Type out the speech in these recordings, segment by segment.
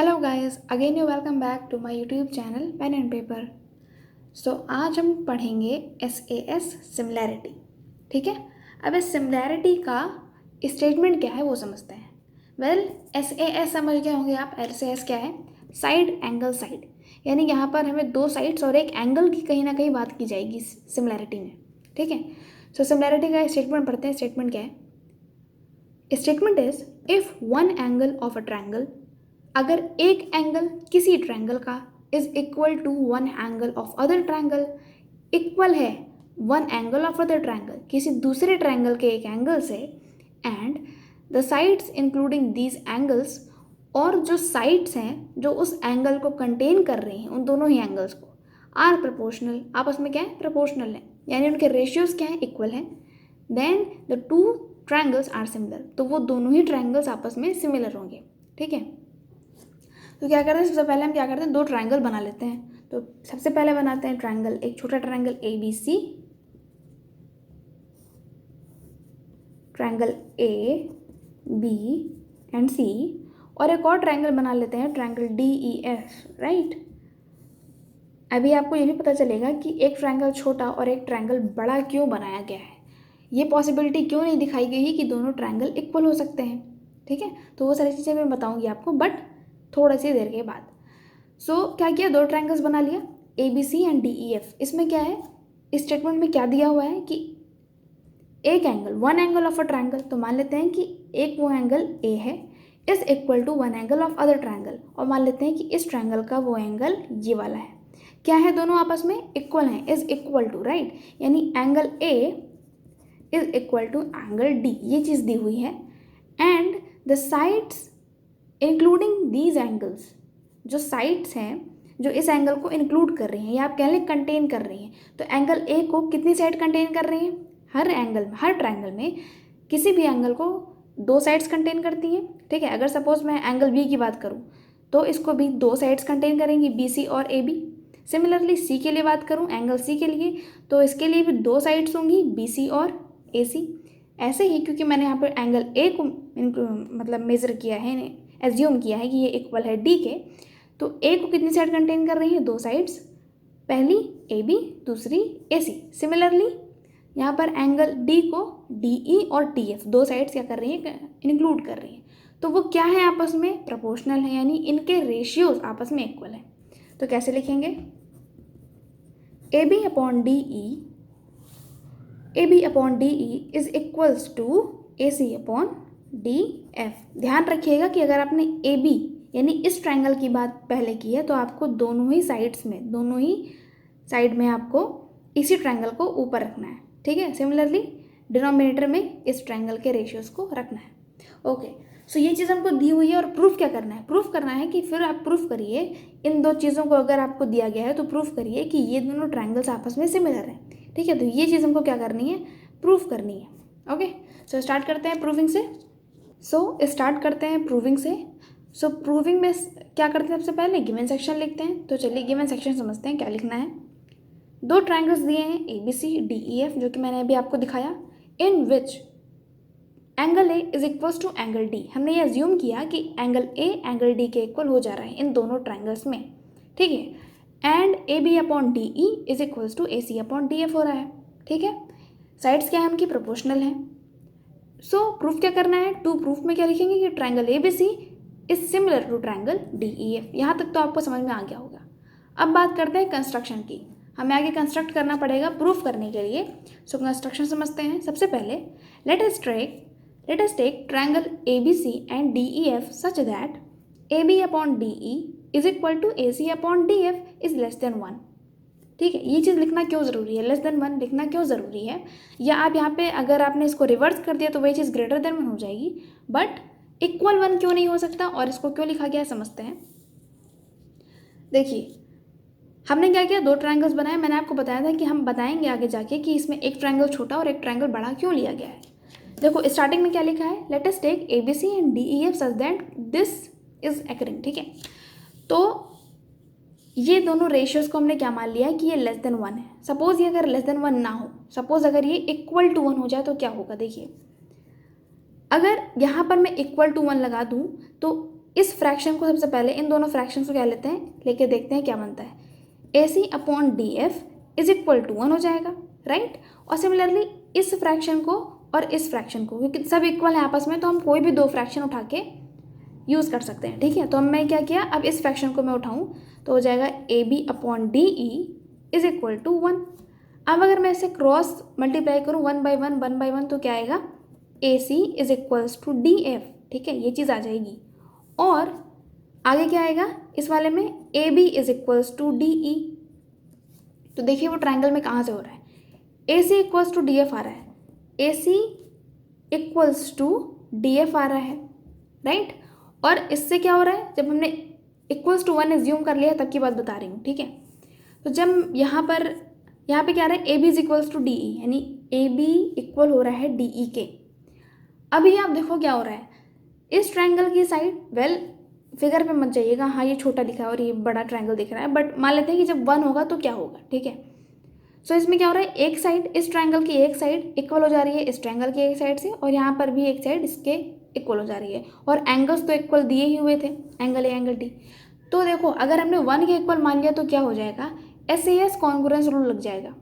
Hello guys, again you welcome back to my YouTube channel pen and paper. So आज हम पढ़ेंगे SAS similarity. ठीक है। अब इस सिमिलैरिटी का स्टेटमेंट क्या है वो समझते हैं। वेल, SAS समझ गए होंगे आप। SAS क्या है? साइड एंगल साइड, यानी यहाँ पर हमें दो साइड्स और एक एंगल की कहीं ना कहीं बात की जाएगी सिमिलैरिटी में। ठीक है। सो सिमिलैरिटी का स्टेटमेंट पढ़ते हैं। स्टेटमेंट क्या है? Statement is if one angle of a triangle, अगर एक एंगल किसी ट्रायंगल का is equal to one angle of other triangle, equal है one angle of other triangle किसी दूसरे ट्रायंगल के एक एंगल से, and the sides including these angles, और जो साइड्स हैं जो उस एंगल को कंटेन कर रही हैं, उन दोनों ही एंगल्स को, आर प्रोपोर्शनल, आपस में क्या है? प्रोपोर्शनल है, यानी उनके रेशियोज क्या है? इक्वल है। Then the two triangles are similar, तो वो दोनों ही ट्रायंगल्स आपस में सिमिलर होंगे। ठीक है। तो क्या करते हैं? सबसे पहले हम क्या करते हैं? दो ट्रायंगल बना लेते हैं। तो सबसे पहले बनाते हैं ट्रायंगल, एक छोटा ट्रायंगल ABC, ट्रायंगल ABC, और एक और ट्रायंगल बना लेते हैं ट्रायंगल DEF। राइट। अभी आपको ये भी पता चलेगा कि एक ट्रायंगल छोटा और एक ट्रायंगल बड़ा क्यों बनाया गया है। ये पॉसिबिलिटी क्यों नहीं दिखाई गई है कि दोनों ट्रायंगल इक्वल हो सकते हैं। ठीक है। तो वो सारी चीज़ें मैं बताऊंगी आपको, बट थोड़ा सी देर के बाद। क्या किया? दो ट्रायंगल्स बना लिया, ABC एंड DEF। इसमें क्या है? इस स्टेटमेंट में क्या दिया हुआ है कि एक angle, one angle of a triangle, तो मान लेते हैं कि एक वो एंगल A है, is equal to one angle of other triangle, और मान लेते हैं कि इस ट्रायंगल का वो एंगल ये वाला है। क्या है? दोनों आपस में इक्वल हैं, इज इक्वल टू। राइट। यानी angle A is equal to angle D, ये चीज़ दी हुई है। And the sides including these angles, जो साइड्स हैं जो इस एंगल को इंक्लूड कर रही हैं, या आप कह लें कंटेन कर रही हैं। तो एंगल A को कितनी साइड कंटेन कर रही हैं? हर एंगल, हर ट्रायंगल में किसी भी एंगल को दो साइड्स कंटेन करती हैं। ठीक है। अगर सपोज मैं एंगल B की बात करूँ तो इसको भी दो साइड्स कंटेन करेंगी, BC और AB। सिमिलरली C के लिए बात करूँ, एंगल C के लिए, तो इसके लिए भी दो साइड्स होंगी, BC और AC। ऐसे ही क्योंकि मैंने यहाँ पर एंगल A को मतलब मेज़र किया है, एज्यूम किया है कि ये इक्वल है D के, तो A को कितनी साइड कंटेन कर रही है? दो साइड्स, पहली AB, दूसरी AC। सिमिलरली यहाँ पर एंगल D को DE और TF दो साइड्स क्या कर रही है? इंक्लूड कर रही है। तो वो क्या है? आपस में प्रोपोर्शनल है, यानी इनके रेशियोज आपस में इक्वल है। तो कैसे लिखेंगे? AB upon DE is equals to AC upon DF। ध्यान रखिएगा कि अगर आपने AB यानी इस ट्रायंगल की बात पहले की है तो आपको दोनों ही साइड में आपको इसी ट्रायंगल को ऊपर रखना है। ठीक है। सिमिलरली डिनोमिनेटर में इस ट्रायंगल के रेशियोज को रखना है। ओके। सो ये चीज़ हमको दी हुई है, और प्रूफ क्या करना है? प्रूफ करना है कि फिर आप प्रूफ करिए इन दो चीज़ों को। अगर आपको दिया गया है तो प्रूफ करिए कि ये दोनों ट्रायंगल्स आपस में सिमिलर हैं। ठीक है। तो ये चीज़ हमको क्या करनी है? प्रूफ करनी है। ओके। सो स्टार्ट करते हैं प्रूविंग से। प्रूविंग में क्या करते हैं? सबसे पहले गिवन सेक्शन लिखते हैं। तो चलिए गिवन सेक्शन समझते हैं क्या लिखना है। दो ट्रायंगल्स दिए हैं ABC DEF, जो कि मैंने अभी आपको दिखाया, in which angle A is equal to angle D। हमने ये अज्यूम किया कि एंगल A एंगल D के इक्वल हो जा रहा है इन दोनों ट्रायंगल्स में। ठीक है। And AB upon DE is equal to AC upon DF हो रहा है। ठीक है। साइड्स क्या है? उनकी प्रोपोर्शनल है। प्रूफ क्या करना है? टू प्रूफ में क्या लिखेंगे कि triangle ABC is similar to triangle DEF। यहाँ तक तो आपको समझ में आ गया होगा। अब बात करते हैं कंस्ट्रक्शन की। हमें आगे कंस्ट्रक्ट करना पड़ेगा प्रूफ करने के लिए। कंस्ट्रक्शन समझते हैं। सबसे पहले let us take triangle ABC and DEF such that AB upon DE is equal to AC upon DF is less than 1। ठीक है। ये चीज़ लिखना क्यों ज़रूरी है? लेस देन 1 लिखना क्यों ज़रूरी है? या आप यहाँ पे अगर आपने इसको रिवर्स कर दिया तो वही चीज़ ग्रेटर देन 1 हो जाएगी, बट इक्वल 1 क्यों नहीं हो सकता, और इसको क्यों लिखा गया है समझते हैं। देखिए, हमने क्या किया? दो ट्रायंगल्स बनाए। मैंने आपको बताया था कि हम बताएंगे आगे जाके कि इसमें एक ट्रायंगल छोटा और एक ट्रायंगल बड़ा क्यों लिया गया है। देखो, स्टार्टिंग में क्या लिखा है? Let us take ABC and DEF such that this is एक्रिंग। ठीक है। तो ये दोनों रेशियोज को हमने क्या मान लिया कि ये लेस देन 1 है। सपोज ये अगर लेस देन 1 ना हो, सपोज अगर ये इक्वल टू 1 हो जाए तो क्या होगा? देखिए, अगर यहाँ पर मैं इक्वल टू 1 लगा दूँ तो इस फ्रैक्शन को सबसे पहले इन दोनों फ्रैक्शन को क्या लेते हैं, लेके देखते हैं क्या बनता है। AC upon DF is equal to 1 हो जाएगा, राइट। और सिमिलरली इस फ्रैक्शन को और इस फ्रैक्शन को, क्योंकि सब इक्वल है आपस में, तो हम कोई भी दो फ्रैक्शन उठा के यूज़ कर सकते हैं, ठीक है। तो अब मैं क्या किया, अब इस फ्रैक्शन को मैं उठाऊँ तो हो जाएगा AB upon DE is equal to 1। अब अगर मैं इसे क्रॉस मल्टीप्लाई करूँ 1 by 1 तो क्या आएगा, AC is equals to DF, ठीक है, ये चीज़ आ जाएगी। और आगे क्या आएगा इस वाले में, AB is equals to DE। तो देखिए वो ट्रायंगल में कहाँ से हो रहा है, AC इक्वल्स टू DF आ रहा है, AC इक्वल्स टू DF आ रहा है, राइट। और इससे क्या हो रहा है, जब हमने इक्वल्स टू 1 एज्यूम कर लिया तब की बात बता रही हूँ, ठीक है। तो जब यहाँ पे क्या आ रहा है, AB is equals to DE, यानी AB इक्वल हो रहा है DE के। अभी आप देखो क्या हो रहा है, इस ट्रायंगल की साइड, वेल फिगर पे मत जाइएगा, हाँ ये छोटा दिखा है और ये बड़ा ट्रायंगल दिख रहा है, बट मान लेते हैं कि जब 1 होगा तो क्या होगा, ठीक है। सो इसमें क्या हो रहा है, एक साइड, इस ट्रायंगल की एक साइड इक्वल हो जा रही है इस ट्रायंगल की एक साइड से, और यहाँ पर भी एक साइड इसके इक्वल हो जा रही है, और एंगल्स तो इक्वल दिए ही हुए थे, एंगल ए एंगल डी। तो देखो अगर हमने 1 के इक्वल मान लिया तो क्या हो जाएगा, SAS कॉन्ग्रुएंस रूल लग जाएगा।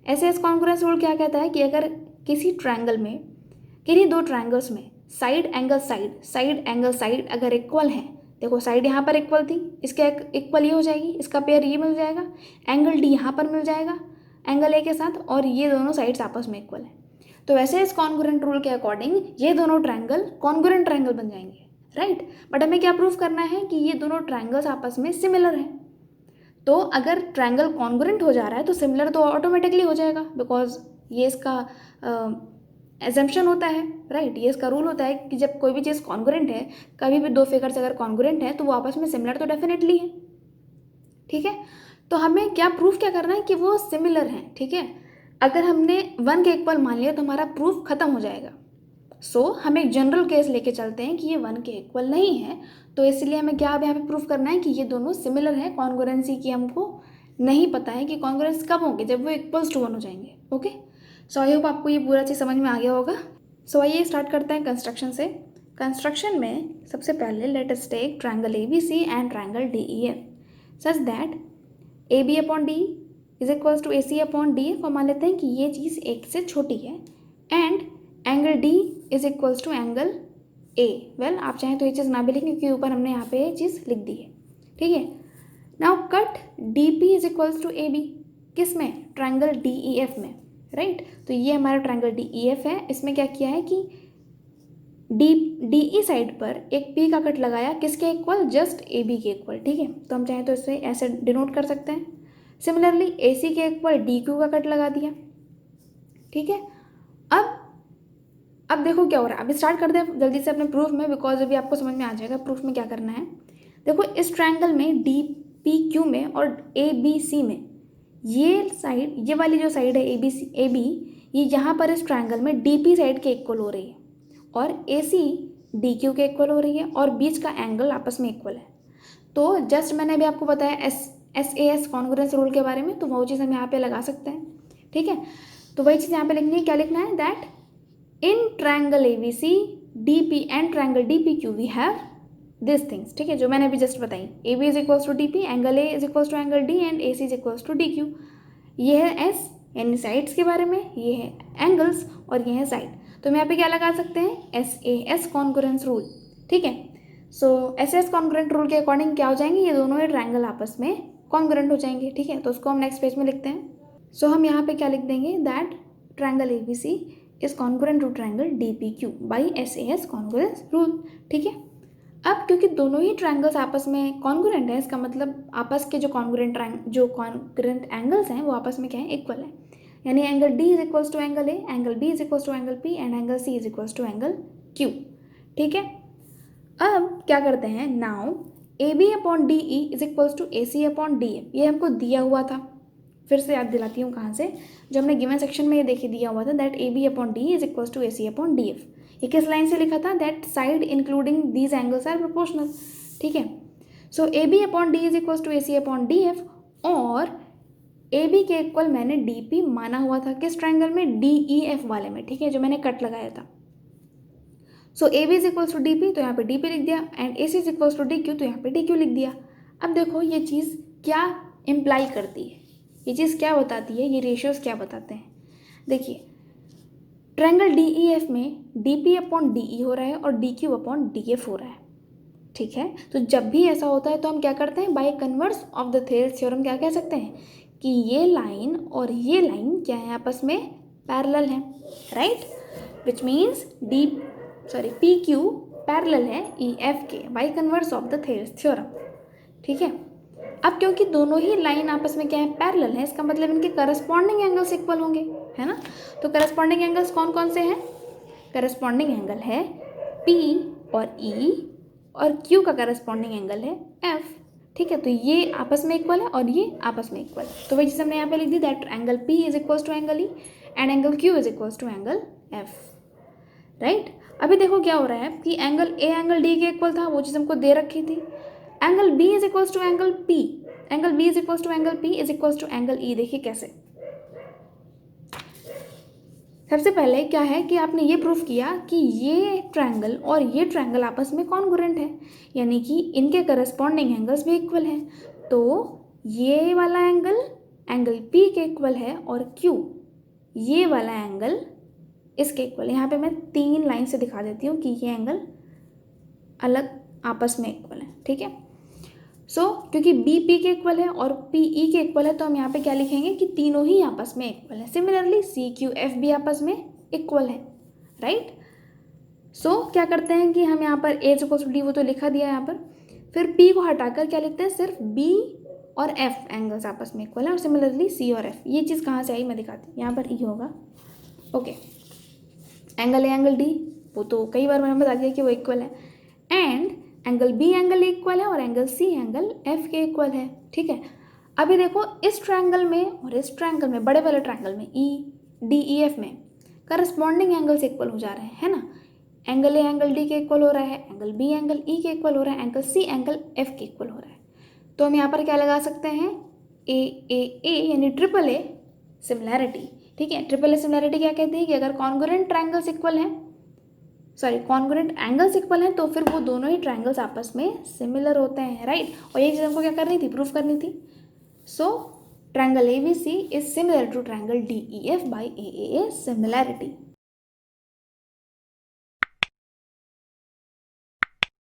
SAS कॉन्ग्रुएंस रूल क्या कहता है कि अगर किसी ट्रायंगल में, किन्हीं दो ट्रायंगल्स में साइड एंगल साइड अगर इक्वल हैं, देखो साइड यहाँ पर इक्वल थी, इसके इक्वल ये हो जाएगी, इसका पेयर ये मिल जाएगा, एंगल डी यहाँ पर मिल जाएगा एंगल ए के साथ, और ये दोनों साइड्स आपस में इक्वल है। तो वैसे इस कॉन्ग्रुएंट रूल के अकॉर्डिंग ये दोनों ट्रायंगल कॉन्ग्रुएंट ट्रायंगल बन जाएंगे, राइट। बट हमें क्या प्रूफ करना है कि ये दोनों ट्रायंगल्स आपस में सिमिलर हैं। तो अगर ट्रायंगल कॉन्ग्रुएंट हो जा रहा है तो सिमिलर तो ऑटोमेटिकली हो जाएगा, बिकॉज ये इसका एजम्पशन होता है, राइट। ये इसका रूल होता है कि जब कोई भी चीज़ कॉन्ग्रुएंट है, कभी भी दो फिगर्स अगर कॉन्ग्रुएंट है तो वो आपस में सिमिलर तो डेफिनेटली है, ठीक है। तो हमें क्या प्रूफ क्या करना है कि वो सिमिलर हैं, ठीक है। अगर हमने 1 के इक्वल मान लिया तो हमारा प्रूफ खत्म हो जाएगा। सो हम एक जनरल केस लेके चलते हैं कि ये 1 के इक्वल नहीं है, तो इसलिए हमें क्या अब यहाँ पे प्रूफ करना है कि ये दोनों सिमिलर हैं। कॉन्ग्रुएंसी की हमको नहीं पता है कि कॉन्ग्रुएंस कब होंगे, जब वो इक्वल्स टू 1 हो जाएंगे, ओके। सो आई होप आपको ये पूरा चीज़ समझ में आ गया होगा। सो आइए स्टार्ट करते हैं कंस्ट्रक्शन से। कंस्ट्रक्शन में सबसे पहले let us take triangle ABC and triangle DEF such that AB upon D is equals to AC upon DF, और मान लेते हैं कि ये चीज़ एक से छोटी है, and angle D is equals to angle A। Well आप चाहें तो ये चीज़ ना भी लिखें क्योंकि ऊपर हमने यहाँ पे ये चीज़ लिख दी है, ठीक है। Now cut DP is equals to AB, किस में, ट्रायंगल DEF में, राइट। तो ये हमारा ट्रायंगल DEF है। इसमें क्या किया है कि DE साइड पर एक P का कट लगाया, किसके इक्वल, जस्ट AB के इक्वल, ठीक है। तो हम चाहें तो इसे ऐसे डिनोट कर सकते हैं। सिमिलरली AC के इक्वल DQ का कट लगा दिया, ठीक है। अब देखो क्या हो रहा है, अभी स्टार्ट कर दे जल्दी से अपने प्रूफ में, बिकॉज अभी आपको समझ में आ जाएगा प्रूफ में क्या करना है। देखो इस ट्रायंगल में DPQ में और ABC में ये साइड, ये वाली जो साइड है AB, ये यहाँ पर इस ट्रायंगल में DP साइड के इक्वल हो रही है, और AC DQ के इक्वल हो रही है, और बीच का एंगल आपस में इक्वल है। तो जस्ट मैंने अभी आपको बताया SAS कॉन्ग्रुएंस रूल के बारे में, तो वो चीज़ हम यहाँ पे लगा सकते हैं, ठीक है। तो वही चीज़ यहाँ पे लिखनी है, क्या लिखना है, that in triangle ABC DP and triangle DPQ we have this things, ठीक है, जो मैंने अभी जस्ट बताई। AB is equals to DP, angle A is equals to angle D, and AC is equals to DQ। ये है S यानी sides के बारे में, ये है एंगल्स, और ये है साइड। तो हम यहाँ पे क्या लगा सकते हैं, SAS कॉन्ग्रुएंस रूल, ठीक है। सो SAS कॉन्ग्रुएंट रूल के अकॉर्डिंग क्या हो जाएंगे, ये दोनों ही ट्रायंगल आपस में कॉन्ग्रुएंट हो जाएंगे, ठीक है। तो उसको हम नेक्स्ट पेज में लिखते हैं। सो हम यहाँ पे क्या लिख देंगे, that triangle ABC is congruent to triangle DPQ by SAS congruence rule, ठीक है। अब क्योंकि दोनों ही ट्रायंगल्स आपस में कॉन्ग्रुएंट है, इसका मतलब आपस के जो कॉन्ग्रुएंट एंगल्स हैं वो आपस में क्या है, इक्वल है। यानी angle D is equals to angle A, angle B is equals to angle P, and angle C is equals to angle Q, ठीक है। अब क्या करते हैं, now AB upon DE is equals to AC upon DF, ये हमको दिया हुआ था, फिर से याद दिलाती हूँ कहाँ से, जो हमने गिवन सेक्शन में ये देखिए दिया हुआ था, that AB upon DE is equals to AC upon DF। ये किस लाइन से लिखा था, that side including these angles are proportional, ठीक है। So AB upon D is equals to AC upon DF, और AB के इक्वल मैंने DP माना हुआ था, किस ट्रायंगल में, DEF वाले में, ठीक है, जो मैंने कट लगाया था। So A B is equals to D P, तो यहाँ पे डी पी लिख दिया, and A C is equals to D Q, तो यहाँ पे डी क्यू लिख दिया। अब देखो ये चीज़ क्या इम्प्लाई करती है, ये चीज़ क्या बताती है, ये रेशियोज क्या बताते हैं। देखिए ट्रायंगल डी ई एफ में D P upon D E हो रहा है और D Q upon D F हो रहा है, ठीक है। तो जब भी ऐसा होता है तो हम क्या करते हैं, by converse of the Thales theorem क्या कह सकते हैं कि ये लाइन और ये लाइन क्या है, आपस में पैरेलल है, right, which means P Q parallel है ई एफ के by converse of the Thales theorem, ठीक है। अब क्योंकि दोनों ही लाइन आपस में क्या है, पैरेलल है, इसका मतलब इनके करस्पॉन्डिंग एंगल्स इक्वल होंगे, है ना। तो करस्पॉन्डिंग एंगल्स कौन कौन से हैं, करस्पॉन्डिंग एंगल है P और E और Q का करस्पॉन्डिंग एंगल है F, ठीक है। तो ये आपस में इक्वल है और ये आपस में इक्वल है, तो वही चीज़ हमने यहाँ पे लिख दी, that angle P is equals to angle E and angle Q is equals to angle F, right. अभी देखो क्या हो रहा है कि एंगल A एंगल D के इक्वल था, वो चीज़ हमको दे रखी थी। Angle B is equals to angle P, angle B is equals to angle P is equals to angle E। देखिए कैसे, सबसे पहले क्या है कि आपने ये प्रूफ किया कि ये ट्रायंगल और ये ट्रायंगल आपस में कॉन्ग्रुएंट है, यानी कि इनके करस्पॉन्डिंग एंगल्स भी इक्वल हैं। तो ये वाला एंगल एंगल P के इक्वल है और Q ये वाला एंगल इसके इक्वल है। यहाँ पे मैं 3 लाइन से दिखा देती हूँ कि ये एंगल अलग आपस में इक्वल है, ठीक है। सो क्योंकि बी पी के इक्वल है और पी ई के इक्वल है, तो हम यहाँ पे क्या लिखेंगे कि तीनों ही आपस में इक्वल है। सिमिलरली सी क्यू एफ भी आपस में इक्वल है, राइट। सो क्या करते हैं कि हम यहाँ पर ए इक्वल्स टू डी, वो तो लिखा दिया है यहाँ पर, फिर पी को हटाकर क्या लिखते हैं, सिर्फ बी और एफ एंगल्स आपस में इक्वल है, और सिमिलरली सी और एफ। ये चीज़ कहाँ से आई मैं दिखाती हूँ, यहाँ पर ई होगा, okay. Angle A angle D वो तो कई बार मैंने बता दिया कि वो इक्वल है, and angle B angle equal है और एंगल सी एंगल एफ के इक्वल है, ठीक है। अभी देखो इस ट्रायंगल में और इस ट्रायंगल में, बड़े वाले ट्रायंगल में ई डी ई एफ में करस्पॉन्डिंग एंगल्स इक्वल हो जा रहे हैं, है ना। एंगल ए एंगल डी के इक्वल हो रहा है, एंगल बी एंगल ई के इक्वल हो रहा है, एंगल सी एंगल एफ के इक्वल हो रहा है। तो हम यहाँ पर क्या लगा सकते हैं, ए यानी ट्रिपल ए सिमिलैरिटी, ठीक है। ट्रिपल ए सिमिलैरिटी क्या कहती है कि अगर कॉन्ग्रुएंट ट्रायंगल्स इक्वल हैं, कॉन्ग्रुएंट एंगल्स इक्वल हैं, तो फिर वो दोनों ही ट्रायंगल्स आपस में सिमिलर होते हैं, राइट। और ये चीज़ हमको क्या करनी थी, प्रूफ करनी थी। So triangle ABC is similar to triangle DEF by AAA similarity.